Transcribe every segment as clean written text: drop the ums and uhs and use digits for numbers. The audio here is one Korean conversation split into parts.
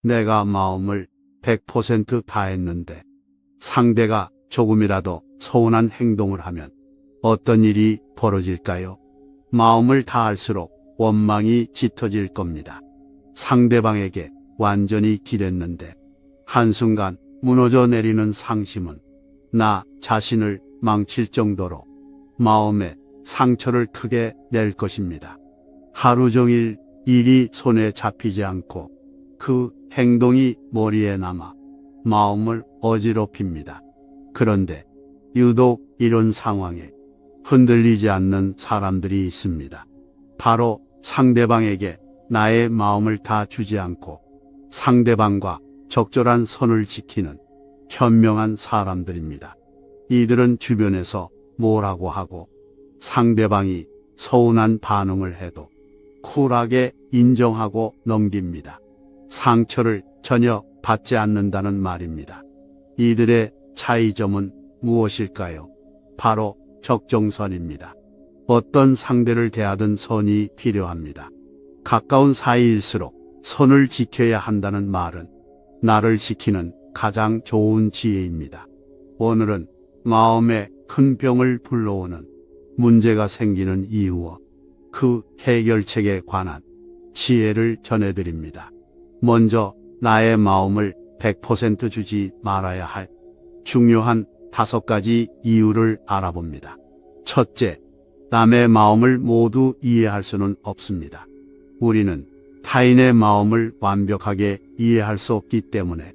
내가 마음을 100% 다했는데 상대가 조금이라도 서운한 행동을 하면 어떤 일이 벌어질까요? 마음을 다할수록 원망이 짙어질 겁니다. 상대방에게 완전히 기댔는데 한순간 무너져 내리는 상심은 나 자신을 망칠 정도로 마음에 상처를 크게 낼 것입니다. 하루 종일 일이 손에 잡히지 않고 그 행동이 머리에 남아 마음을 어지럽힙니다. 그런데 유독 이런 상황에 흔들리지 않는 사람들이 있습니다. 바로 상대방에게 나의 마음을 다 주지 않고 상대방과 적절한 선을 지키는 현명한 사람들입니다. 이들은 주변에서 뭐라고 하고 상대방이 서운한 반응을 해도 쿨하게 인정하고 넘깁니다. 상처를 전혀 받지 않는다는 말입니다. 이들의 차이점은 무엇일까요? 바로 적정선입니다. 어떤 상대를 대하든 선이 필요합니다. 가까운 사이일수록 선을 지켜야 한다는 말은 나를 지키는 가장 좋은 지혜입니다. 오늘은 마음에 큰 병을 불러오는 문제가 생기는 이유와 그 해결책에 관한 지혜를 전해드립니다. 먼저 나의 마음을 100% 주지 말아야 할 중요한 5가지 이유를 알아봅니다. 첫째, 남의 마음을 모두 이해할 수는 없습니다. 우리는 타인의 마음을 완벽하게 이해할 수 없기 때문에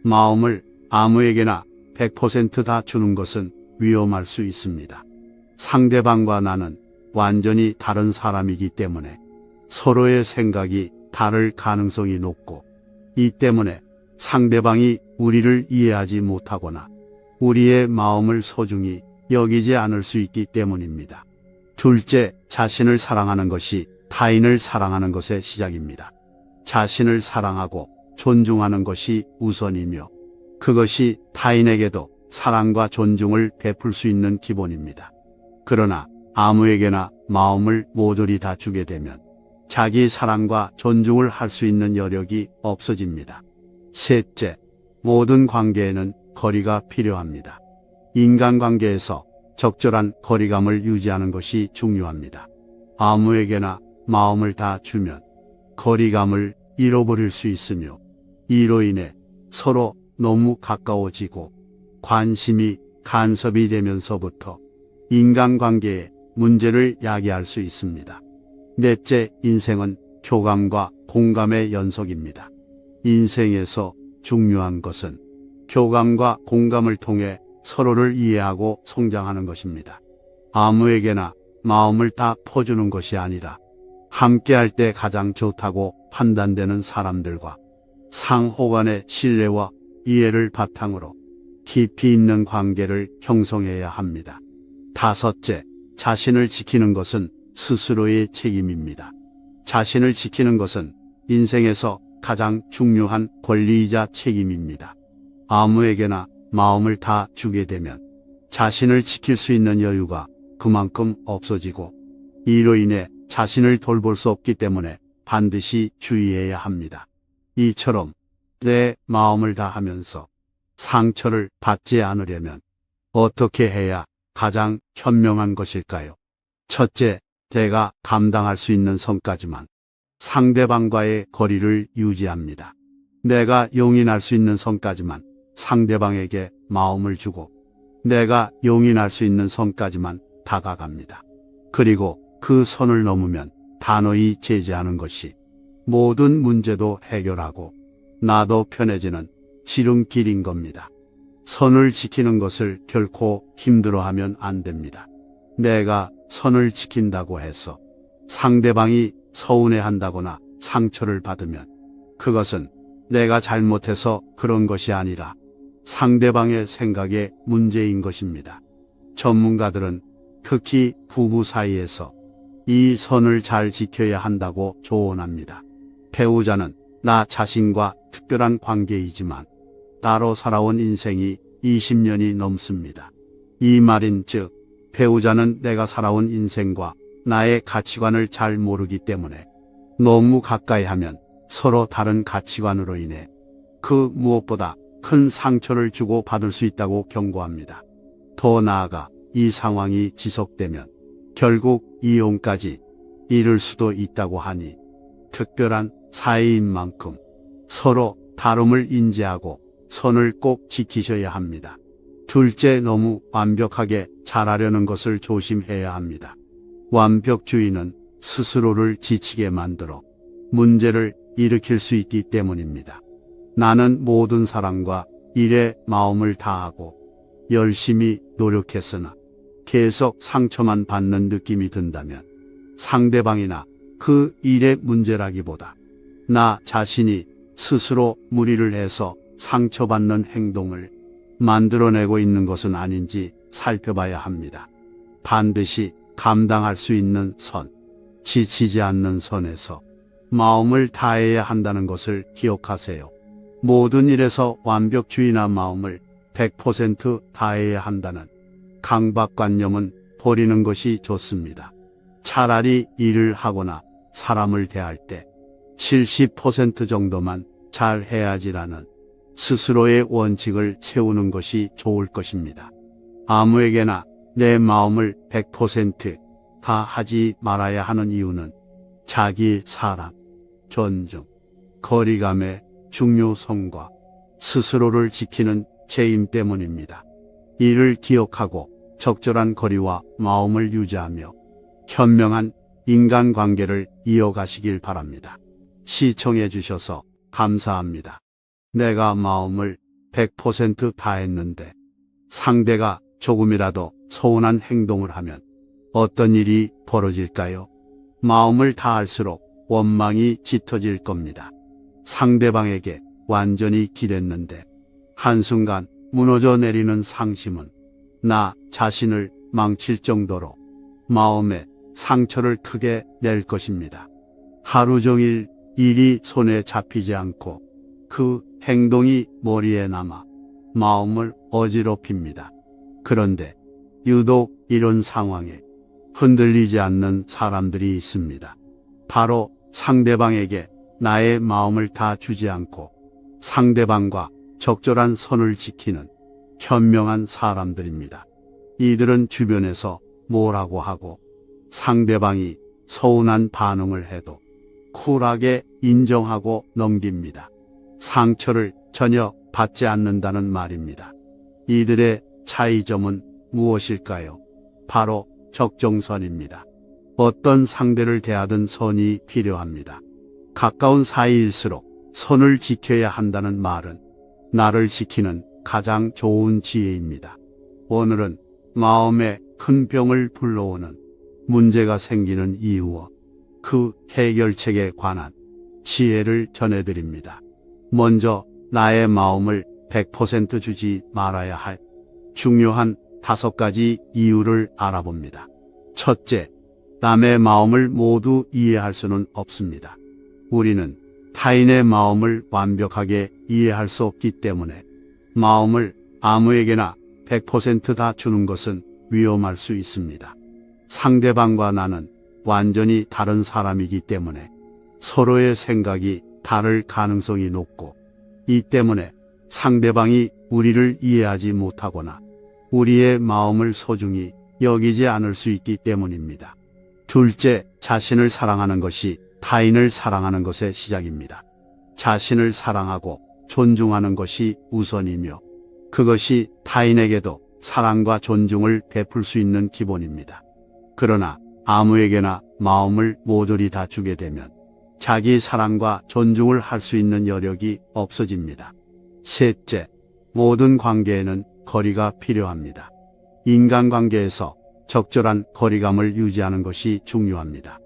마음을 아무에게나 100% 주는 것은 위험할 수 있습니다. 상대방과 나는 완전히 다른 사람이기 때문에 서로의 생각이 다를 가능성이 높고, 이 때문에 상대방이 우리를 이해하지 못하거나 우리의 마음을 소중히 여기지 않을 수 있기 때문입니다. 둘째, 자신을 사랑하는 것이 타인을 사랑하는 것의 시작입니다. 자신을 사랑하고 존중하는 것이 우선이며 그것이 타인에게도 사랑과 존중을 베풀 수 있는 기본입니다. 그러나 아무에게나 마음을 모조리 다 주게 되면 자기 사랑과 존중을 할 수 있는 여력이 없어집니다. 셋째, 모든 관계에는 거리가 필요합니다. 인간관계에서 적절한 거리감을 유지하는 것이 중요합니다. 아무에게나 마음을 다 주면 거리감을 잃어버릴 수 있으며 이로 인해 서로 너무 가까워지고 관심이 간섭이 되면서부터 인간관계에 문제를 야기할 수 있습니다. 넷째, 인생은 교감과 공감의 연속입니다. 인생에서 중요한 것은 교감과 공감을 통해 서로를 이해하고 성장하는 것입니다. 아무에게나 마음을 다 퍼주는 것이 아니라 함께할 때 가장 좋다고 판단되는 사람들과 상호 간의 신뢰와 이해를 바탕으로 깊이 있는 관계를 형성해야 합니다. 다섯째, 자신을 지키는 것은 스스로의 책임입니다. 자신을 지키는 것은 인생에서 가장 중요한 권리이자 책임입니다. 아무에게나 마음을 다 주게 되면 자신을 지킬 수 있는 여유가 그만큼 없어지고 이로 인해 자신을 돌볼 수 없기 때문에 반드시 주의해야 합니다. 이처럼 내 마음을 다하면서 상처를 받지 않으려면 어떻게 해야 가장 현명한 것일까요? 첫째, 내가 감당할 수 있는 선까지만 상대방과의 거리를 유지합니다. 내가 용인할 수 있는 선까지만 상대방에게 마음을 주고 내가 용인할 수 있는 선까지만 다가갑니다. 그리고 그 선을 넘으면 단호히 제지하는 것이 모든 문제도 해결하고 나도 편해지는 지름길인 겁니다. 선을 지키는 것을 결코 힘들어하면 안 됩니다. 내가 선을 지킨다고 해서 상대방이 서운해한다거나 상처를 받으면 그것은 내가 잘못해서 그런 것이 아니라 상대방의 생각의 문제인 것입니다. 전문가들은 특히 부부 사이에서 이 선을 잘 지켜야 한다고 조언합니다. 배우자는 나 자신과 특별한 관계이지만 따로 살아온 인생이 20년이 넘습니다. 이 말인즉 배우자는 내가 살아온 인생과 나의 가치관을 잘 모르기 때문에 너무 가까이 하면 서로 다른 가치관으로 인해 그 무엇보다 큰 상처를 주고 받을 수 있다고 경고합니다. 더 나아가 이 상황이 지속되면 결국 이혼까지 이를 수도 있다고 하니 특별한 사이인 만큼 서로 다름을 인지하고 선을 꼭 지키셔야 합니다. 둘째, 너무 완벽하게 잘하려는 것을 조심해야 합니다. 완벽주의는 스스로를 지치게 만들어 문제를 일으킬 수 있기 때문입니다. 나는 모든 사람과 일에 마음을 다하고 열심히 노력했으나 계속 상처만 받는 느낌이 든다면 상대방이나 그 일의 문제라기보다 나 자신이 스스로 무리를 해서 상처받는 행동을 만들어내고 있는 것은 아닌지 살펴봐야 합니다. 반드시 감당할 수 있는 선, 지치지 않는 선에서 마음을 다해야 한다는 것을 기억하세요. 모든 일에서 완벽주의나 마음을 100% 다해야 한다는 강박관념은 버리는 것이 좋습니다. 차라리 일을 하거나 사람을 대할 때 70% 정도만 잘 해야지라는 스스로의 원칙을 세우는 것이 좋을 것입니다. 아무에게나 내 마음을 100%다 하지 말아야 하는 이유는 자기 사랑, 존중, 거리감의 중요성과 스스로를 지키는 책임 때문입니다. 이를 기억하고 적절한 거리와 마음을 유지하며 현명한 인간관계를 이어가시길 바랍니다. 시청해 주셔서 감사합니다. 내가 마음을 100% 다했는데 상대가 조금이라도 서운한 행동을 하면 어떤 일이 벌어질까요? 마음을 다할수록 원망이 짙어질 겁니다. 상대방에게 완전히 기댔는데 한순간 무너져 내리는 상심은 나 자신을 망칠 정도로 마음에 상처를 크게 낼 것입니다. 하루 종일 일이 손에 잡히지 않고 그 행동이 머리에 남아 마음을 어지럽힙니다. 그런데 유독 이런 상황에 흔들리지 않는 사람들이 있습니다. 바로 상대방에게 나의 마음을 다 주지 않고 상대방과 적절한 선을 지키는 현명한 사람들입니다. 이들은 주변에서 뭐라고 하고 상대방이 서운한 반응을 해도 쿨하게 인정하고 넘깁니다. 상처를 전혀 받지 않는다는 말입니다. 이들의 차이점은 무엇일까요? 바로 적정선입니다. 어떤 상대를 대하든 선이 필요합니다. 가까운 사이일수록 선을 지켜야 한다는 말은 나를 지키는 가장 좋은 지혜입니다. 오늘은 마음에 큰 병을 불러오는 문제가 생기는 이유와 그 해결책에 관한 지혜를 전해드립니다. 먼저 나의 마음을 100% 주지 말아야 할 중요한 5가지 이유를 알아봅니다. 첫째, 남의 마음을 모두 이해할 수는 없습니다. 우리는 타인의 마음을 완벽하게 이해할 수 없기 때문에 마음을 아무에게나 100%다 주는 것은 위험할 수 있습니다. 상대방과 나는 완전히 다른 사람이기 때문에 서로의 생각이 다를 가능성이 높고 이 때문에 상대방이 우리를 이해하지 못하거나 우리의 마음을 소중히 여기지 않을 수 있기 때문입니다. 둘째, 자신을 사랑하는 것이 타인을 사랑하는 것의 시작입니다. 자신을 사랑하고 존중하는 것이 우선이며 그것이 타인에게도 사랑과 존중을 베풀 수 있는 기본입니다. 그러나 아무에게나 마음을 모조리 다 주게 되면 자기 사랑과 존중을 할 수 있는 여력이 없어집니다. 셋째, 모든 관계에는 거리가 필요합니다. 인간관계에서 적절한 거리감을 유지하는 것이 중요합니다.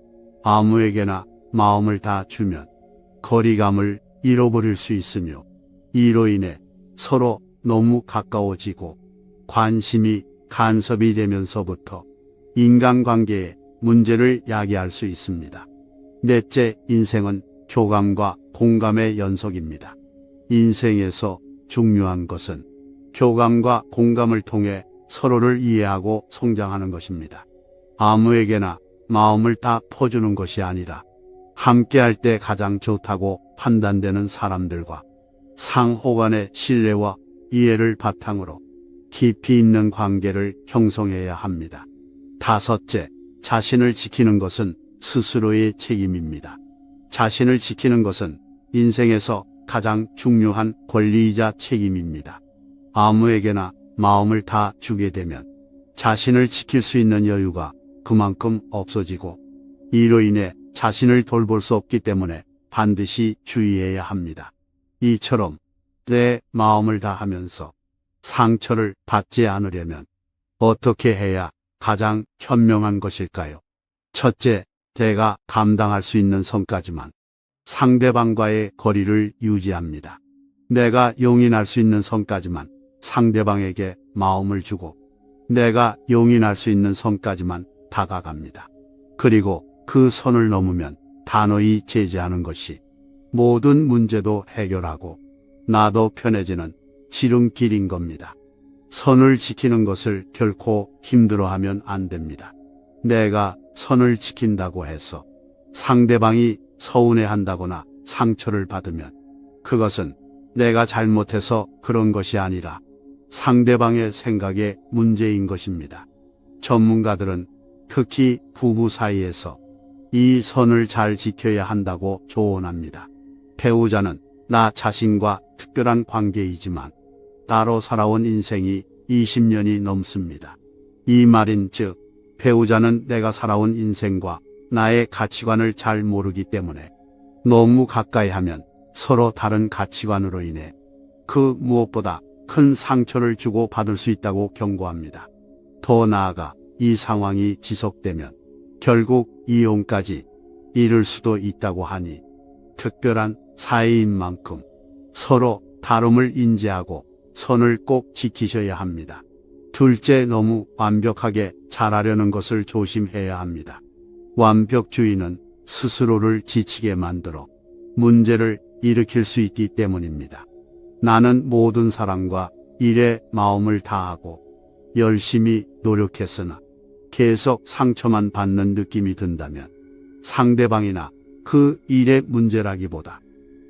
아무에게나 마음을 다 주면 거리감을 잃어버릴 수 있으며 이로 인해 서로 너무 가까워지고 관심이 간섭이 되면서부터 인간관계에 문제를 야기할 수 있습니다. 넷째, 인생은 교감과 공감의 연속입니다. 인생에서 중요한 것은 교감과 공감을 통해 서로를 이해하고 성장하는 것입니다. 아무에게나 마음을 다 퍼주는 것이 아니라 함께할 때 가장 좋다고 판단되는 사람들과 상호 간의 신뢰와 이해를 바탕으로 깊이 있는 관계를 형성해야 합니다. 다섯째, 자신을 지키는 것은 스스로의 책임입니다. 자신을 지키는 것은 인생에서 가장 중요한 권리이자 책임입니다. 아무에게나 마음을 다 주게 되면 자신을 지킬 수 있는 여유가 그만큼 없어지고 이로 인해 자신을 돌볼 수 없기 때문에 반드시 주의해야 합니다. 이처럼 내 마음을 다하면서 상처를 받지 않으려면 어떻게 해야 가장 현명한 것일까요? 첫째, 내가 감당할 수 있는 선까지만 상대방과의 거리를 유지합니다. 내가 용인할 수 있는 선까지만 상대방에게 마음을 주고 내가 용인할 수 있는 선까지만 다가갑니다. 그리고 그 선을 넘으면 단호히 제지하는 것이 모든 문제도 해결하고 나도 편해지는 지름길인 겁니다. 선을 지키는 것을 결코 힘들어하면 안 됩니다. 내가 선을 지킨다고 해서 상대방이 서운해한다거나 상처를 받으면 그것은 내가 잘못해서 그런 것이 아니라 상대방의 생각의 문제인 것입니다. 전문가들은 특히 부부 사이에서 이 선을 잘 지켜야 한다고 조언합니다. 배우자는 나 자신과 특별한 관계이지만 따로 살아온 인생이 20년이 넘습니다. 이 말인즉 배우자는 내가 살아온 인생과 나의 가치관을 잘 모르기 때문에 너무 가까이 하면 서로 다른 가치관으로 인해 그 무엇보다 큰 상처를 주고 받을 수 있다고 경고합니다. 더 나아가 이 상황이 지속되면 결국 이혼까지 이를 수도 있다고 하니 특별한 사이인 만큼 서로 다름을 인지하고 선을 꼭 지키셔야 합니다. 둘째, 너무 완벽하게 잘하려는 것을 조심해야 합니다. 완벽주의는 스스로를 지치게 만들어 문제를 일으킬 수 있기 때문입니다. 나는 모든 사람과 일에 마음을 다하고 열심히 노력했으나 계속 상처만 받는 느낌이 든다면 상대방이나 그 일의 문제라기보다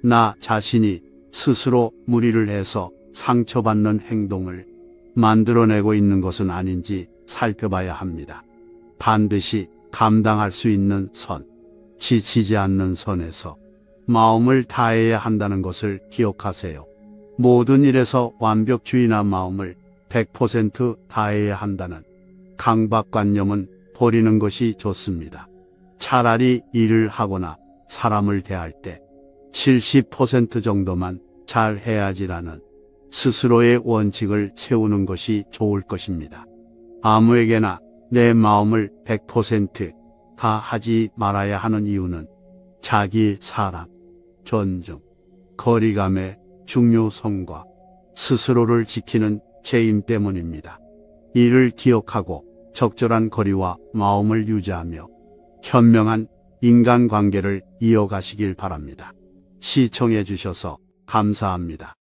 나 자신이 스스로 무리를 해서 상처받는 행동을 만들어내고 있는 것은 아닌지 살펴봐야 합니다. 반드시 감당할 수 있는 선, 지치지 않는 선에서 마음을 다해야 한다는 것을 기억하세요. 모든 일에서 완벽주의나 마음을 100% 다해야 한다는 강박관념은 버리는 것이 좋습니다. 차라리 일을 하거나 사람을 대할 때 70% 정도만 잘 해야지라는 스스로의 원칙을 세우는 것이 좋을 것입니다. 아무에게나 내 마음을 100% 하지 말아야 하는 이유는 자기 사랑, 존중, 거리감의 중요성과 스스로를 지키는 책임 때문입니다. 이를 기억하고 적절한 거리와 마음을 유지하며 현명한 인간관계를 이어가시길 바랍니다. 시청해 주셔서 감사합니다.